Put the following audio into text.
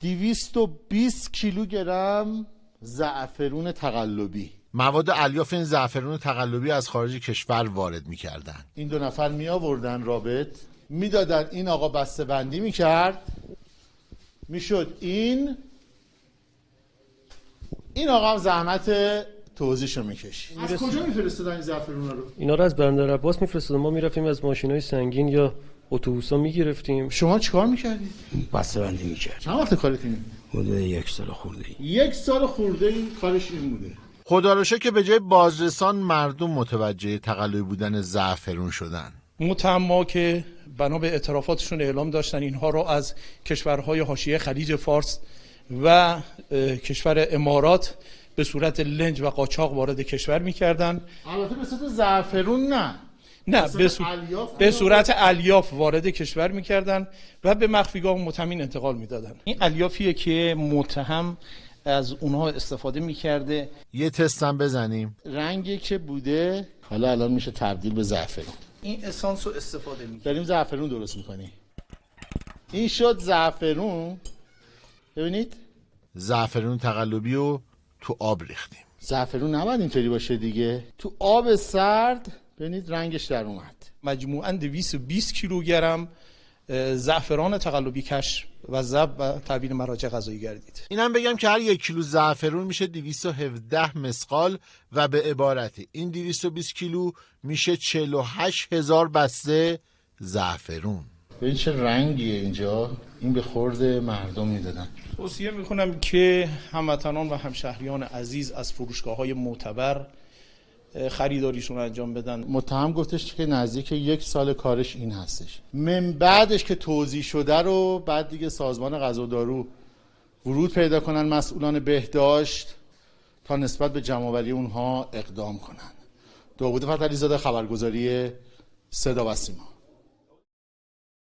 220 کیلوگرم زعفرون تقلبی. مواد الیاف این زعفرون تقلبی از خارج کشور وارد می‌کردن. این دو نفر می آوردن رابط، میدادن، این آقا بسته بندی میکرد، میشد این آقا هم زحمت توزیعشو میکشید. از کجا میفرستادن این زعفرون رو؟ اینا رو از بندر عباس میفرستادن، ما میرفتیم از ماشینای سنگین یا اتوبوسا میگرفتیم. شما چیکار میکردید؟ بسته بندی میکرد. چند وقت کارتونه؟ حدود 1 سال خورده ای. 1 سال خورده ای کارش این بوده. خدا رو شکر که به جای بازرسان مردم متوجه تقلبی بودن زعفرون شدن. متهما که بنا به اعترافاتشون اعلام داشتن اینها رو از کشورهای حاشیه خلیج فارس و کشور امارات به صورت لنج و قاچاق وارد کشور می‌کردن. البته به صورت زعفرون نه، به صورت الیاف وارد کشور می‌کردن و به مخفیگاه متهمین انتقال می‌دادن. این الیافیه که متهم از اونها استفاده می‌کرده. یه تستم بزنیم. رنگی که بوده حالا الان میشه تبدیل به زعفرون. این اسانس رو استفاده می‌کنیم. داریم زعفرون درست می‌کنیم. این شد زعفرون. ببینید زعفرون تقلبی رو تو آب ریختیم. زعفرون نباید اینطوری باشه دیگه. تو آب سرد ببینید رنگش در اومد. مجموعاً 220 کیلوگرم زعفران تقلبی کشف و ضبط و تحویل مراجع قضایی گردید. اینم بگم که هر 1 کیلو زعفرون میشه 217 مسقال و به عبارت این 220 کیلو میشه 48,000 بسته زعفرون. ببین چه رنگیه اینجا. این به خورد مردم میدادن. توصیه میکنم که هموطنان و همشهریان عزیز از فروشگاه‌های معتبر خریداریشون انجام بدن. متهم گفتش که نزدیک 1 سال کارش این هستش. من بعدش که توزیع شده رو بعد دیگه سازمان غذا و دارو ورود پیدا کنن مسئولان بهداشت تا نسبت به جمع‌آوری اونها اقدام کنن. داوود فتحعلی زاده، خبرگزاری صدا و سیما.